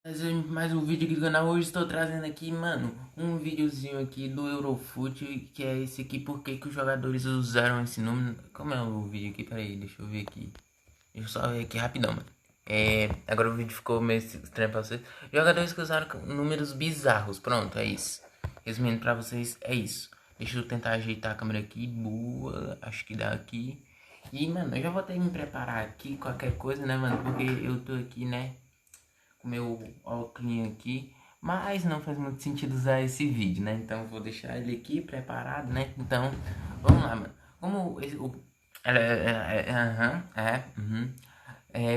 Mais um vídeo aqui do canal. Hoje estou trazendo aqui, mano, um videozinho aqui do Eurofoot, que é esse aqui, porque que os jogadores usaram esse número. Como é o vídeo aqui? Pera aí, deixa eu ver aqui. Deixa eu só ver aqui rapidão, mano. Agora o vídeo ficou meio estranho pra vocês. Jogadores que usaram números bizarros, pronto, é isso. Resumindo pra vocês, é isso. Deixa eu tentar ajeitar a câmera aqui, boa, acho que dá aqui. E, mano, eu já vou ter que me preparar aqui, qualquer coisa, né, mano, porque eu tô aqui, né, com meu óculos aqui, mas não faz muito sentido usar esse vídeo, né? Então vou deixar ele aqui preparado, né? Então vamos lá, mano. Como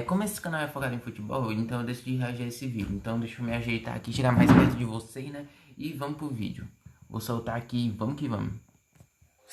como esse canal é focado em futebol, então eu decidi reagir a esse vídeo. Então deixa eu me ajeitar aqui, chegar mais perto de vocês, né? E vamos pro vídeo. Vou soltar aqui, vamos que vamos.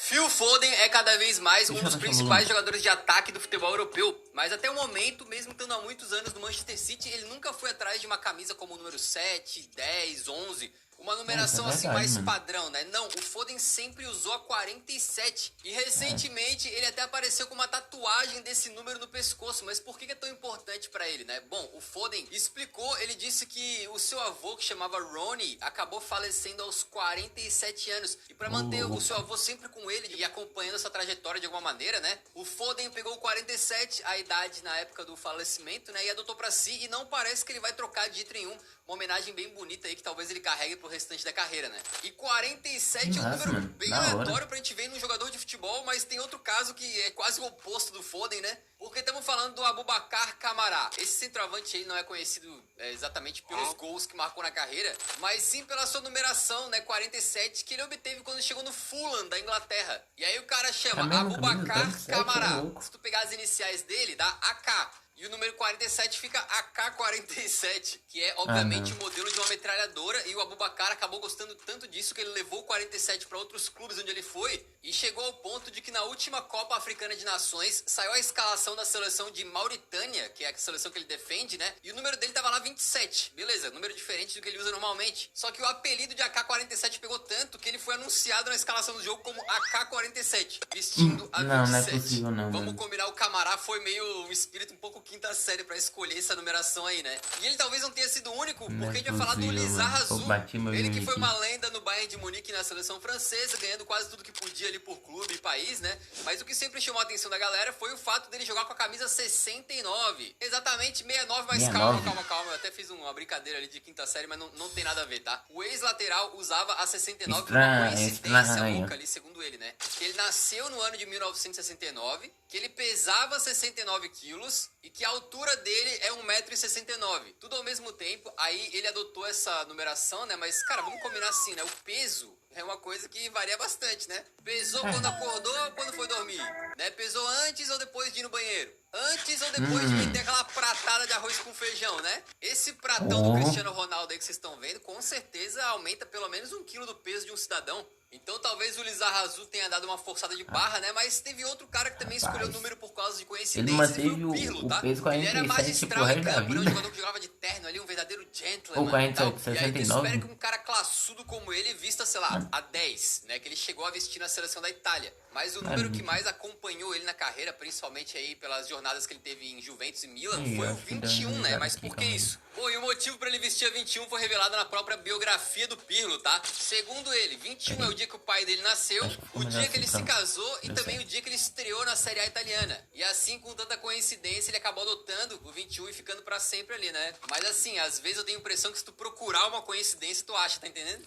Phil Foden é cada vez mais um Deixa eu dos baixar o principais volume. jogadores de ataque do futebol europeu, mas até o momento, mesmo estando há muitos anos no Manchester City, ele nunca foi atrás de uma camisa como o número 7, 10, 11, uma Isso é numeração assim verdade, mais mano. padrão, né? Não, o Foden sempre usou a 47 e recentemente ele até apareceu com uma tatuagem desse número no pescoço, mas por que é tão importante pra ele, né? Bom, o Foden explicou, ele disse que o seu avô, que chamava Ronnie, acabou falecendo aos 47 anos e pra manter o seu avô sempre com ele e acompanhando essa trajetória de alguma maneira, né? O Foden pegou 47, a idade na época do falecimento, né? E adotou pra si e não parece que ele vai trocar de jeito nenhum. Uma homenagem bem bonita aí que talvez ele carregue pro restante da carreira, né? E 47 é um Nossa, número mano, bem da hora. aleatório pra gente ver num jogador de futebol, mas tem outro caso que é quase o oposto do Foden, né? Porque estamos falando do Aboubacar Kamara. Esse centroavante aí não é conhecido exatamente pelos gols que marcou na carreira, mas sim pela sua numeração, né, 47, que ele obteve quando chegou no Fulham da Inglaterra. E aí o cara chama Mesma camisa, Aboubacar 47, é Kamara. louco. Se tu pegar as iniciais dele, dá AK. E o número 47 fica AK-47, que é obviamente o modelo de uma metralhadora. E o Aboubacar acabou gostando tanto disso que ele levou o 47 para outros clubes onde ele foi. E chegou ao ponto de que na última Copa Africana de Nações saiu a escalação da seleção de Mauritânia, que é a seleção que ele defende, né? E o número dele tava lá 27. Beleza, número diferente do que ele usa normalmente. Só que o apelido de AK-47 pegou tanto que ele foi anunciado na escalação do jogo como AK-47, vestindo a 27. Não, não é possível não, Vamos mano. combinar, o Camará foi meio um espírito um pouco quinta série pra escolher essa numeração aí, né? E ele talvez não tenha sido o único, Não é porque a gente vai falar do possível, Lizard mano. Pô, Azul. bati meu Ele que joelho foi aqui. uma lenda no Bayern de Munique na seleção francesa, ganhando quase tudo que podia ali por clube e país, né? Mas o que sempre chamou a atenção da galera foi o fato dele jogar com a camisa 69. Exatamente 69, mas 69. calma. Eu até fiz uma brincadeira ali de quinta série, mas não tem nada a ver, tá? O ex-lateral usava a 69 por uma coincidência Estranho. louca ali, segundo ele, né? Que ele nasceu no ano de 1969, que ele pesava 69 quilos e que a altura dele é 1,69 m. Tudo ao mesmo tempo, aí ele adotou essa numeração, né? Mas, cara, vamos combinar assim, né? O peso é uma coisa que varia bastante, né? Pesou quando acordou ou quando foi dormir? Né? Pesou antes ou depois de ir no banheiro? Antes ou depois de meter aquela pratada de arroz com feijão, né? Esse pratão do Cristiano Ronaldo aí que vocês estão vendo, com certeza aumenta pelo menos 1 quilo do peso de um cidadão. Então talvez o Lizard Azul tenha dado uma forçada de barra, né? Mas teve outro cara que também escolheu o número por causa de Ele coincidência. manteve Foi o Pirlo, o tá? peso Ele era 47 pro magistral em resto da campo, né? Um vida. jogador que jogava de terno ali, um verdadeiro Ou gentleman. 47, Tal. E aí tu espera 69. que um cara classudo como ele vista, sei lá, a 10, né? Que ele chegou a vestir na seleção da Itália. Mas o número que mais acompanhou ele na carreira, principalmente aí pelas jornadas que ele teve em Juventus e Milan, foi o 21, né? Mas por que isso? Pô, e o motivo pra ele vestir a 21 foi revelado na própria biografia do Pirlo, tá? Segundo ele, 21 é o dia que o pai dele nasceu, o dia que ele se casou e também o dia que ele estreou na Série A italiana. E assim, com tanta coincidência, ele acabou adotando o 21 e ficando pra sempre ali, né? Mas assim, às vezes eu tenho a impressão que se tu procurar uma coincidência, tu acha, tá entendendo?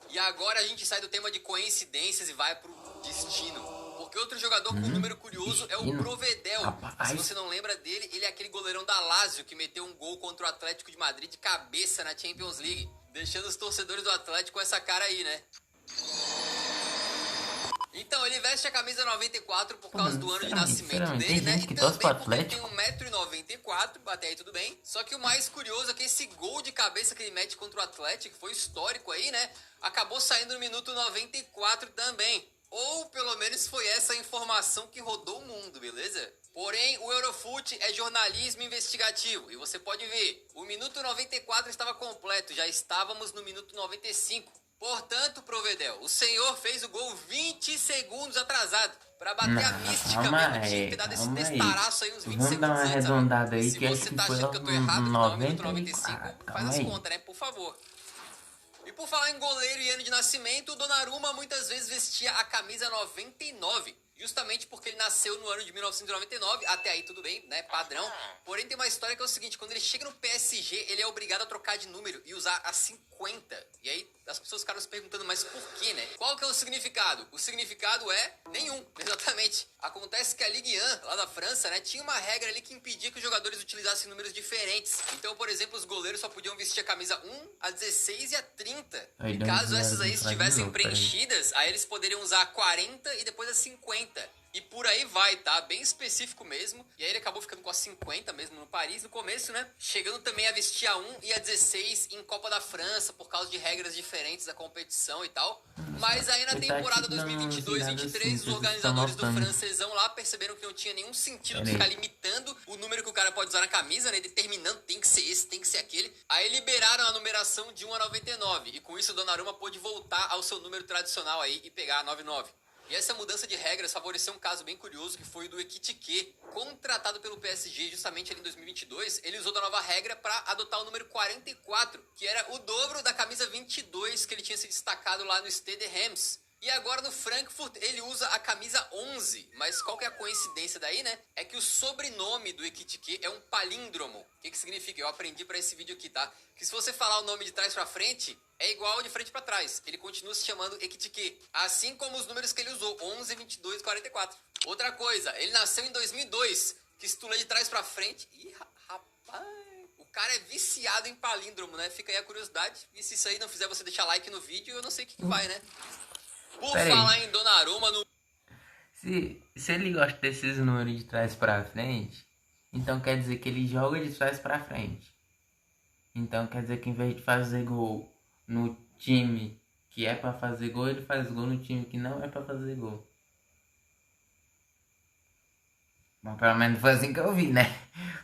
E agora a gente sai do tema de coincidências e vai pro destino. Porque outro jogador com um número curioso é o Provedel. Se você não lembra dele, ele é aquele goleirão da Lazio que meteu um gol contra o Atlético de Madrid de cabeça na Champions League, deixando os torcedores do Atlético com essa cara aí, né? Então, ele veste a camisa 94 por causa do ano de nascimento dele, né? E também porque ele tem 1,94 m, até aí tudo bem. Só que o mais curioso é que esse gol de cabeça que ele mete contra o Atlético, que foi histórico aí, né? Acabou saindo no minuto 94 também. Ou pelo menos foi essa a informação que rodou o mundo, beleza? Porém, o Eurofoot é jornalismo investigativo. E você pode ver, o minuto 94 estava completo, já estávamos no minuto 95. Portanto, Provedel, o senhor fez o gol 20 segundos atrasado. Pra bater Não, a mística calma mesmo, tinha que ter dado esse testaraço aí uns 20 Vamos dar segundos uma antes. arredondada aí, Se que acho você que tá foi achando que eu tô errado, que não é o minuto 95, 94. faz Calma as aí. contas, né? Por favor. E por falar em goleiro e ano de nascimento, o Donnarumma muitas vezes vestia a camisa 99. Justamente porque ele nasceu no ano de 1999, até aí tudo bem, né, padrão. Porém tem uma história que é o seguinte, quando ele chega no PSG, ele é obrigado a trocar de número e usar a 50. E aí as pessoas ficaram se perguntando, mas por quê, né? Qual que é o significado? O significado é nenhum, exatamente. Acontece que a Ligue 1, lá da França, né, tinha uma regra ali que impedia que os jogadores utilizassem números diferentes. Então, por exemplo, os goleiros só podiam vestir a camisa 1, a 16 e a 30. Aí, E caso Dan, essas aí faz de estivessem novo, peraí. preenchidas, aí eles poderiam usar a 40 e depois a 50. E por aí vai, tá? Bem específico mesmo. E aí ele acabou ficando com a 50 mesmo no Paris no começo, né? Chegando também a vestir a 1 e a 16 em Copa da França, por causa de regras diferentes da competição e tal. Mas aí na Ele tá temporada aqui dando umas 2022-23, viradas os organizadores do notando. francesão lá perceberam que não tinha nenhum sentido Pera ficar aí. limitando o número que o cara pode usar na camisa, né? Determinando, tem que ser esse, tem que ser aquele. Aí liberaram a numeração de 1 a 99. E com isso o Donnarumma pôde voltar ao seu número tradicional aí e pegar a 99. E essa mudança de regras favoreceu um caso bem curioso, que foi o do Ekitike. Contratado pelo PSG justamente ali em 2022, ele usou da nova regra para adotar o número 44, que era o dobro da camisa 22 que ele tinha se destacado lá no Stade Reims. E agora no Frankfurt ele usa a camisa 11, mas qual que é a coincidência daí, né? É que o sobrenome do Ekitike é um palíndromo. O que significa? Eu aprendi para esse vídeo aqui, tá? Que se você falar o nome de trás para frente, é igual ao de frente para trás. Ele continua se chamando Ekitike, assim como os números que ele usou, 11, 22 e 44. Outra coisa, ele nasceu em 2002, que se tu ler de trás para frente... Ih, rapaz... O cara é viciado em palíndromo, né? Fica aí a curiosidade. E se isso aí não fizer você deixar like no vídeo, eu não sei o que vai, né? Por Pera falar aí. em Donnarumma no... Se ele gosta desses números de trás pra frente, então quer dizer que ele joga de trás pra frente. Então quer dizer que em vez de fazer gol no time que é pra fazer gol, ele faz gol no time que não é pra fazer gol. Mas pelo menos foi assim que eu vi, né?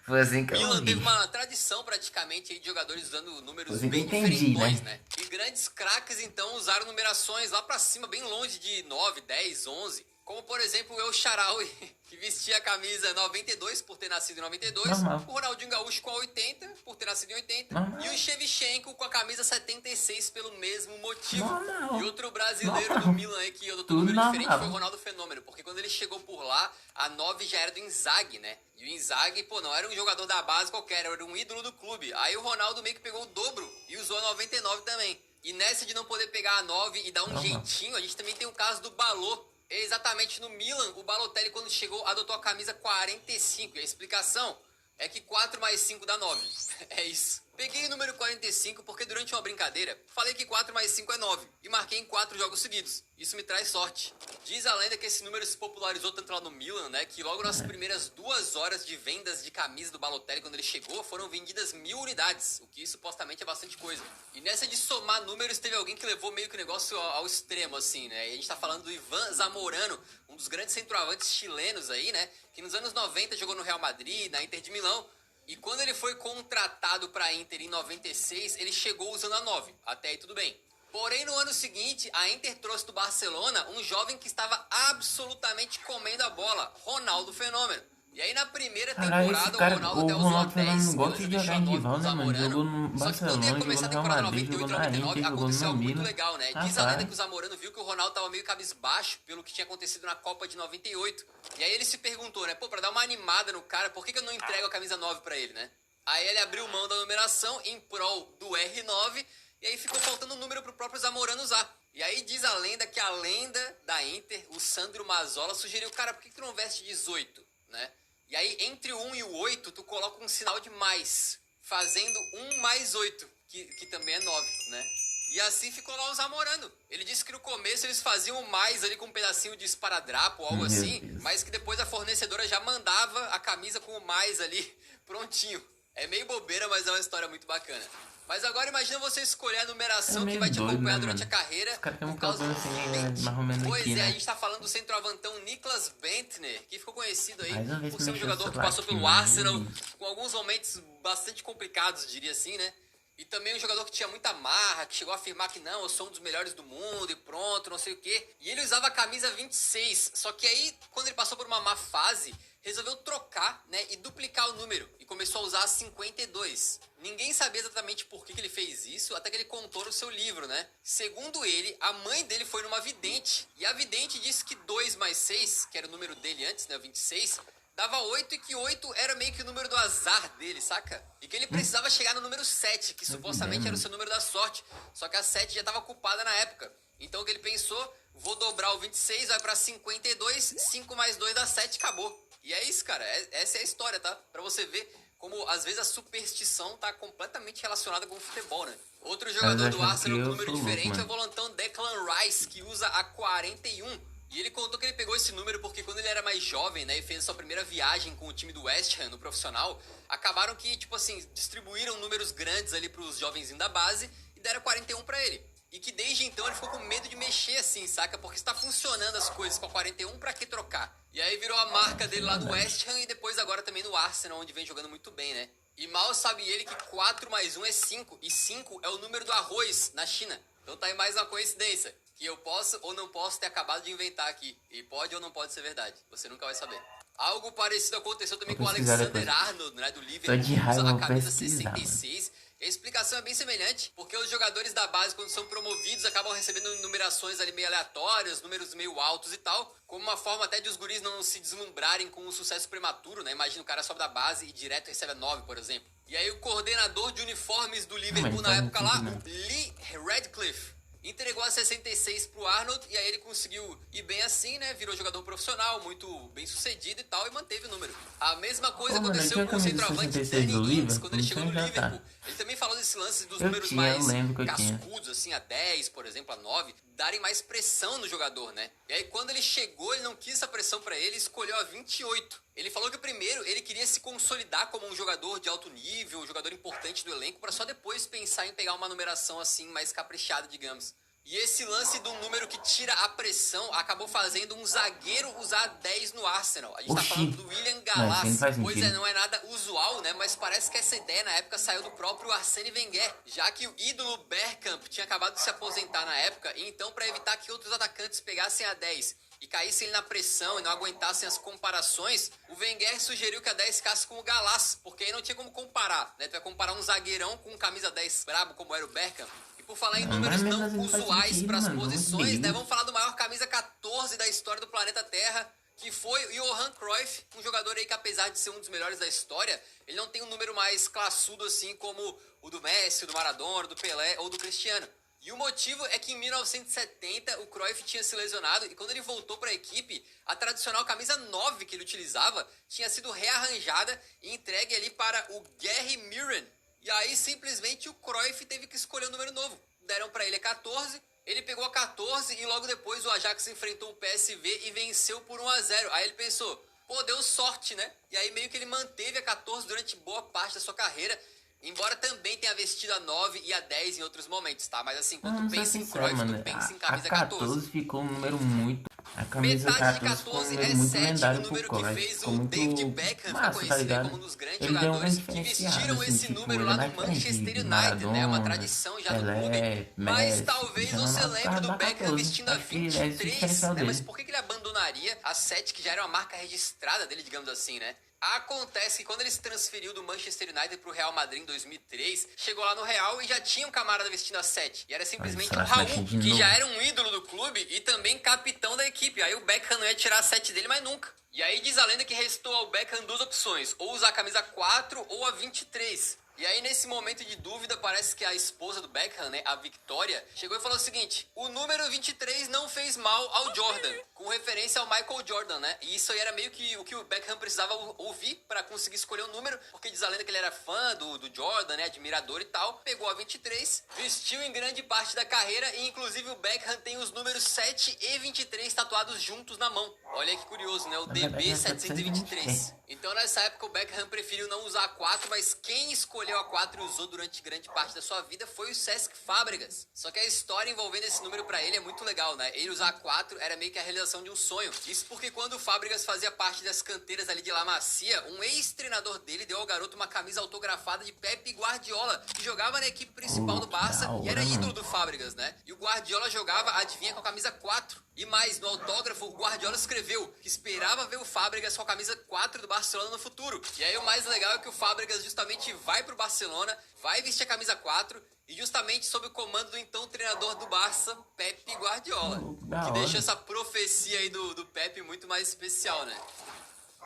Foi assim que eu Milan vi. teve uma tradição praticamente aí de jogadores usando números Foi assim que eu bem entendi, diferentões, né? né? E grandes craques então usaram numerações lá pra cima, bem longe de 9, 10, 11. Como por exemplo o El Shaarawy, que vestia a camisa 92 por ter nascido em 92. Normal. O Ronaldinho Gaúcho com a 80 por ter nascido em 80. Normal. E o Shevchenko com a camisa 76 pelo mesmo motivo. Normal. E outro brasileiro Normal. do Milan aí que adotou um Tudo número diferente normal. foi o Ronaldo Fenômeno. Porque quando ele chegou por lá, a 9 já era do Inzaghi, né? E o Inzaghi, pô, não era um jogador da base qualquer, era um ídolo do clube. Aí o Ronaldo meio que pegou o dobro e usou a 99 também. E nessa de não poder pegar a 9 e dar um jeitinho, a gente também tem o caso do Balô. Exatamente no Milan, o Balotelli quando chegou adotou a camisa 45. E a explicação é que 4 mais 5 dá 9. É isso. Peguei o número 45 porque durante uma brincadeira falei que 4 mais 5 é 9 e marquei em 4 jogos seguidos. Isso me traz sorte. Diz a lenda que esse número se popularizou tanto lá no Milan, né, que logo nas primeiras 2 horas de vendas de camisa do Balotelli quando ele chegou, foram vendidas 1000 unidades, o que supostamente é bastante coisa. E nessa de somar números, teve alguém que levou meio que o negócio ao extremo, assim, né, e a gente tá falando do Ivan Zamorano, um dos grandes centroavantes chilenos aí, né, que nos anos 90 jogou no Real Madrid, na Inter de Milão. E quando ele foi contratado para a Inter em 96, ele chegou usando a 9. Até aí tudo bem. Porém, no ano seguinte, a Inter trouxe do Barcelona um jovem que estava absolutamente comendo a bola, Ronaldo Fenômeno. E aí na primeira Caralho, temporada esse cara, o Ronaldo o até usou a Ronaldo 10, Fenômeno pelo gosta de Juventus jogar em 9 rival, com o né, mano? Zamorano. Jogou no Só que quando Barcelona, ia jogou começar no a Real temporada Madrid, 98 jogou e na 99, Inter, jogou aconteceu no algo muito Milan. legal, né? Diz a Rapaz. lenda que o Zamorano viu que o Ronaldo tava meio cabisbaixo pelo que tinha acontecido na Copa de 98. E aí ele se perguntou, né? Pô, pra dar uma animada no cara, por que eu não entrego a camisa 9 pra ele, né? Aí ele abriu mão da numeração em prol do R9 e aí ficou faltando um número pro próprio Zamorano usar. E aí diz a lenda que a lenda da Inter, o Sandro Mazzola, sugeriu, cara, por que tu não veste 18, né? E aí entre o 1 e o 8 tu coloca um sinal de mais, fazendo 1 mais 8, que também é 9, né? E assim ficou lá o Zamorano. Ele disse que no começo eles faziam mais ali com um pedacinho de esparadrapo ou algo Meu assim, Deus. mas que depois a fornecedora já mandava a camisa com o mais ali prontinho. É meio bobeira, mas é uma história muito bacana. Mas agora imagina você escolher a numeração que meio vai te doido, acompanhar né, durante mano? a carreira. Os caras têm um por causa cabelo do assim, dente. mais ou menos Pois aqui, é, né? a gente tá falando do centroavantão Niklas Bentner, que ficou conhecido aí Mais uma vez por ser um mexeu o jogador que celular passou aqui, pelo mano. Arsenal, com alguns momentos bastante complicados, diria assim, né? E também um jogador que tinha muita marra, que chegou a afirmar que não, eu sou um dos melhores do mundo e pronto, não sei o quê. E ele usava a camisa 26, só que aí, quando ele passou por uma má fase, resolveu trocar, né, e duplicar o número. E começou a usar a 52. Ninguém sabia exatamente por que ele fez isso, até que ele contou no seu livro, né? Segundo ele, a mãe dele foi numa vidente. E a vidente disse que 2 mais 6, que era o número dele antes, né, o 26... dava 8 e que 8 era meio que o número do azar dele, saca? E que ele precisava chegar no número 7, que supostamente era o seu número da sorte. Só que a 7 já estava ocupada na época. Então o que ele pensou, vou dobrar o 26, vai pra 52, 5 mais 2 dá 7, acabou. E é isso, cara, essa é a história, tá? Pra você ver como às vezes a superstição tá completamente relacionada com o futebol, né? Outro jogador do Arsenal com número diferente é o volantão Declan Rice, que usa a 41. E ele contou que ele pegou esse número porque quando ele era mais jovem, né, e fez a sua primeira viagem com o time do West Ham no profissional, acabaram que, tipo assim, distribuíram números grandes ali pros jovenzinhos da base e deram 41 pra ele. E que desde então ele ficou com medo de mexer assim, saca? Porque está funcionando as coisas com a 41, pra que trocar? E aí virou a marca dele lá do West Ham e depois agora também no Arsenal, onde vem jogando muito bem, né? E mal sabe ele que 4 mais 1 é 5, e 5 é o número do arroz na China. Então tá aí mais uma coincidência, que eu posso ou não posso ter acabado de inventar aqui. E pode ou não pode ser verdade, você nunca vai saber. Algo parecido aconteceu também com o Alexander Arnold, né, do Liverpool, que usa a camisa 66. A explicação é bem semelhante, porque os jogadores da base, quando são promovidos, acabam recebendo numerações ali meio aleatórias, números meio altos e tal, como uma forma até de os guris não se deslumbrarem com um sucesso prematuro, né? Imagina o cara sobe da base e direto recebe a 9, por exemplo. E aí o coordenador de uniformes do Liverpool na época lá, o Lee Radcliffe, entregou a 66 pro Arnold e aí ele conseguiu ir bem assim, né? Virou jogador profissional, muito bem sucedido e tal, e manteve o número. A mesma coisa aconteceu com o centroavante Danny Ings quando ele chegou no Liverpool. Ele também falou desse lance dos números mais cascudos, assim, a 10, por exemplo, a 9, darem mais pressão no jogador, né? E aí quando ele chegou, ele não quis essa pressão pra ele, escolheu a 28. Ele falou que primeiro ele queria se consolidar como um jogador de alto nível, um jogador importante do elenco, para só depois pensar em pegar uma numeração assim mais caprichada, digamos. E esse lance do número que tira a pressão acabou fazendo um zagueiro usar 10 no Arsenal. A gente tá falando do William Gallas. Pois é, não é nada usual, né? Mas parece que essa ideia na época saiu do próprio Arsène Wenger, já que o ídolo Bergkamp tinha acabado de se aposentar na época, e então para evitar que outros atacantes pegassem a 10 e caíssem na pressão e não aguentassem as comparações, o Wenger sugeriu que a 10 ficasse com o Gallas, porque aí não tinha como comparar, né? Tu vai comparar um zagueirão com um camisa 10 brabo como era o Bergkamp. Por falar em números não usuais para as posições, né? Vamos falar do maior camisa 14 da história do planeta Terra, que foi o Johan Cruyff, um jogador aí que, apesar de ser um dos melhores da história, ele não tem um número mais classudo assim como o do Messi, do Maradona, do Pelé ou do Cristiano. E o motivo é que em 1970 o Cruyff tinha se lesionado e quando ele voltou para a equipe, a tradicional camisa 9 que ele utilizava tinha sido rearranjada e entregue ali para o Gary Mirren. E aí, simplesmente, o Cruyff teve que escolher um número novo. Deram pra ele a 14, ele pegou a 14 e logo depois o Ajax enfrentou o PSV e venceu por 1-0. Aí ele pensou, pô, deu sorte, né? E aí meio que ele manteve a 14 durante boa parte da sua carreira, embora também tenha vestido a 9 e a 10 em outros momentos, tá? Mas assim, quando tu pensa em Cruyff, tu pensa em camisa 14. Ficou um número muito... A camisa metade 14 de 14 é é 7, o número que fez o David Beckham ficar conhecido como um dos grandes jogadores que vestiram esse número lá no Manchester United, né? É uma tradição já do clube. Mas talvez você lembre do Beckham vestindo a 23, né? Mas por que ele abandonaria a 7, que já era uma marca registrada dele, digamos assim, né? Acontece que quando ele se transferiu do Manchester United pro Real Madrid em 2003, chegou lá no Real e já tinha um camarada vestindo a 7. E era simplesmente o Raul, que já era um ídolo do clube e também capitão da equipe. Aí o Beckham não ia tirar a 7 dele mais nunca. E aí diz a lenda que restou ao Beckham duas opções, ou usar a camisa 4 ou a 23. E aí, nesse momento de dúvida, parece que a esposa do Beckham, né, a Victoria, chegou e falou o seguinte: o número 23 não fez mal ao Jordan, com referência ao Michael Jordan, né? E isso aí era meio que o Beckham precisava ouvir para conseguir escolher o número, porque diz a lenda que ele era fã do Jordan, né, admirador e tal. Pegou a 23, vestiu em grande parte da carreira e, inclusive, o Beckham tem os números 7 e 23 tatuados juntos na mão. Olha aí que curioso, né? O DB 723. Então, nessa época, o Beckham preferiu não usar a 4, mas quem escolheu escolheu a 4 e usou durante grande parte da sua vida foi o Cesc Fábregas. Só que a história envolvendo esse número pra ele é muito legal, né? Ele usar a 4 era meio que a realização de um sonho. Isso porque quando o Fábregas fazia parte das canteiras ali de La Masia, um ex-treinador dele deu ao garoto uma camisa autografada de Pepe Guardiola, que jogava na equipe principal do Barça e era ídolo do Fábregas, né? E o Guardiola jogava, adivinha, com a camisa 4. E mais, no autógrafo, o Guardiola escreveu que esperava ver o Fábregas com a camisa 4 do Barcelona no futuro. E aí o mais legal é que o Fábregas justamente vai pro Barcelona, vai vestir a camisa 4 e justamente sob o comando do então treinador do Barça, Pepe Guardiola. Que deixa essa profecia aí do Pepe muito mais especial, né?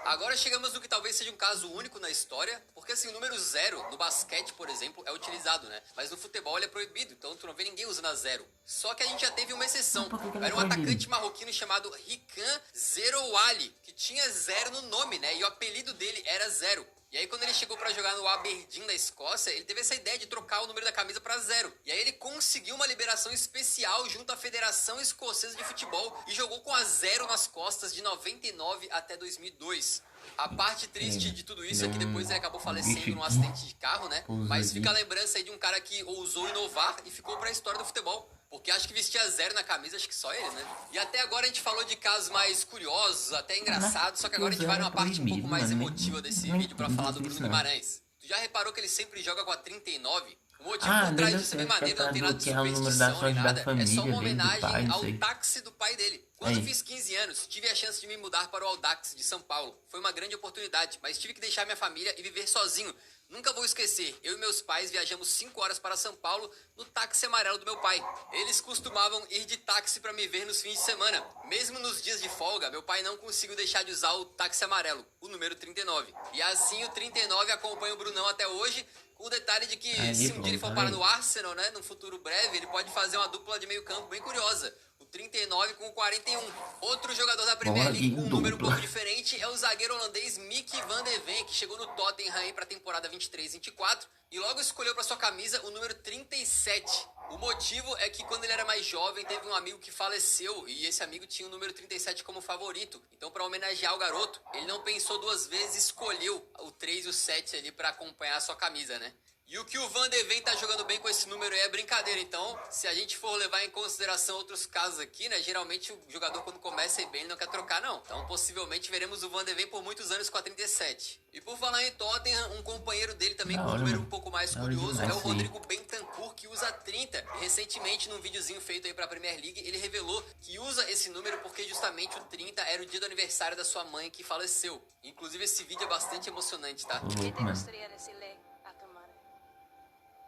Agora chegamos no que talvez seja um caso único na história, porque assim, o número 0 no basquete, por exemplo, é utilizado, né? Mas no futebol ele é proibido, então tu não vê ninguém usando a 0. Só que a gente já teve uma exceção. Era um atacante marroquino chamado Rican Zerouali, que tinha 0 no nome, né? E o apelido dele era 0. E aí quando ele chegou pra jogar no Aberdeen da Escócia, ele teve essa ideia de trocar o número da camisa pra 0. E aí ele conseguiu uma liberação especial junto à Federação Escocesa de Futebol e jogou com a 0 nas costas de 99 até 2002. A parte triste de tudo isso é que depois ele acabou falecendo num acidente de carro, né? Mas fica a lembrança aí de um cara que ousou inovar e ficou pra história do futebol. Porque acho que vestia 0 na camisa, acho que só ele, né? E até agora a gente falou de casos mais curiosos, até engraçados, só que agora a gente vai numa parte um pouco mais emotiva desse vídeo pra falar do Bruno Guimarães. Tu já reparou que ele sempre joga com a o motivo por trás disso é bem maneiro, não tem nada de superstição nem nada, é só uma homenagem ao táxi do pai dele. Quando eu fiz 15 anos, tive a chance de me mudar para o Audax de São Paulo. Foi uma grande oportunidade, mas tive que deixar minha família e viver sozinho. Nunca vou esquecer, eu e meus pais viajamos 5 horas para São Paulo no táxi amarelo do meu pai. Eles costumavam ir de táxi para me ver nos fins de semana. Mesmo nos dias de folga, meu pai não conseguiu deixar de usar o táxi amarelo, o número 39. E assim o 39 acompanha o Brunão até hoje, com o detalhe de que se um dia ele for parar no Arsenal, né, num futuro breve, ele pode fazer uma dupla de meio campo bem curiosa. O 39 com o 41. Outro jogador da Premier League com um número um pouco diferente é o zagueiro holandês Mickey van de Ven, que chegou no Tottenham aí para a temporada 23-24 e logo escolheu para sua camisa o número 37. O motivo é que quando ele era mais jovem teve um amigo que faleceu e esse amigo tinha o número 37 como favorito. Então, para homenagear o garoto, ele não pensou duas vezes e escolheu o 3 e o 7 ali para acompanhar a sua camisa, né? E o que o Van de Ven tá jogando bem com esse número aí é brincadeira. Então, se a gente for levar em consideração outros casos aqui, né? Geralmente o jogador quando começa a ir bem ele não quer trocar, não. Então, possivelmente veremos o Van de Ven por muitos anos com a 37. E por falar em Tottenham, um companheiro dele também com um número um pouco mais curioso é o Rodrigo Bentancur, que usa 30. E recentemente, num videozinho feito aí pra Premier League, ele revelou que usa esse número porque justamente o 30 era o dia do aniversário da sua mãe que faleceu. Inclusive, esse vídeo é bastante emocionante, tá?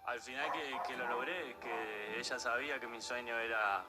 Al final que lo logré, que ella sabía que mi sueño era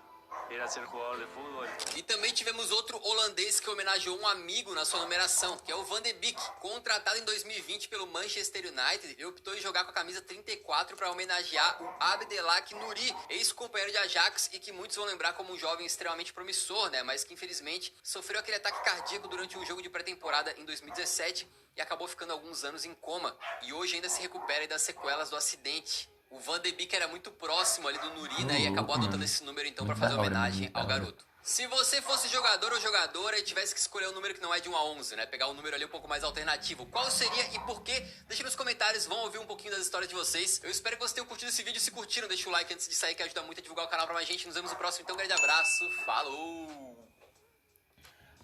ser jugador de fútbol. E também tivemos outro holandês que homenageou um amigo na sua numeração, que é o Van de Beek. Contratado em 2020 pelo Manchester United, ele optou em jogar com a camisa 34 para homenagear o Abdelak Nouri, ex-companheiro de Ajax e que muitos vão lembrar como um jovem extremamente promissor, né? Mas que infelizmente sofreu aquele ataque cardíaco durante um jogo de pré-temporada em 2017 e acabou ficando alguns anos em coma. E hoje ainda se recupera das sequelas do acidente. O Van de Beek era muito próximo ali do Nouri, né? E acabou adotando esse número então para fazer homenagem ao garoto. Se você fosse jogador ou jogadora e tivesse que escolher um número que não é de 1 a 11, né? Pegar um número ali um pouco mais alternativo, qual seria e por quê? Deixa nos comentários, vão ouvir um pouquinho das histórias de vocês. Eu espero que vocês tenham curtido esse vídeo. Se curtiram, deixa o like antes de sair, que ajuda muito a divulgar o canal pra mais gente. Nos vemos no próximo, então um grande abraço. Falou!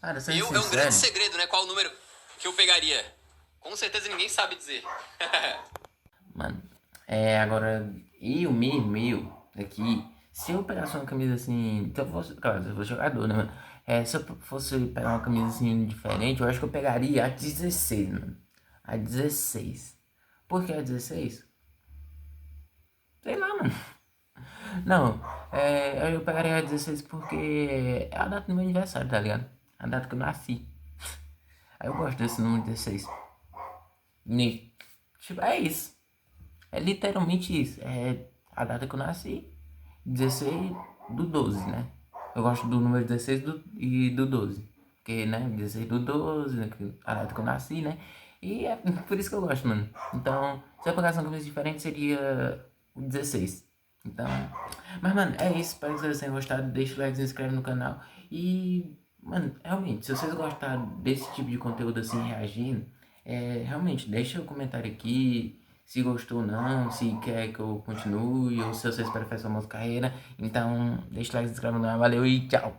Cara, é um grande segredo, né? Qual o número que eu pegaria? Com certeza ninguém sabe dizer. Mano, agora, eu aqui, se eu pegasse uma camisa assim, então eu fosse, claro, eu fosse jogador, né, mano? Se eu fosse pegar uma camisa assim diferente, eu acho que eu pegaria a 16, mano. A 16. Por que a 16? Sei lá, mano. Não, eu pegaria a 16 porque é a data do meu aniversário, tá ligado? A data que eu nasci. Aí eu gosto desse número 16. Tipo, é isso. É literalmente isso. É a data que eu nasci. 16 do 12, né? Eu gosto do número 16 e do 12. Porque, né? 16 do 12, né? A data que eu nasci, né? E é por isso que eu gosto, mano. Então, se eu pegasse uma camisa diferente, seria o 16. Então, mas, mano, é isso. Espero que vocês tenham gostado. Deixa o like, se inscreve no canal. E, mano, realmente, se vocês gostaram desse tipo de conteúdo assim, reagindo, realmente, deixa o comentário aqui. se gostou ou não, se quer que eu continue, ou se vocês preferem só uma carreira. Então, deixa o like, se inscreve no canal, valeu e tchau!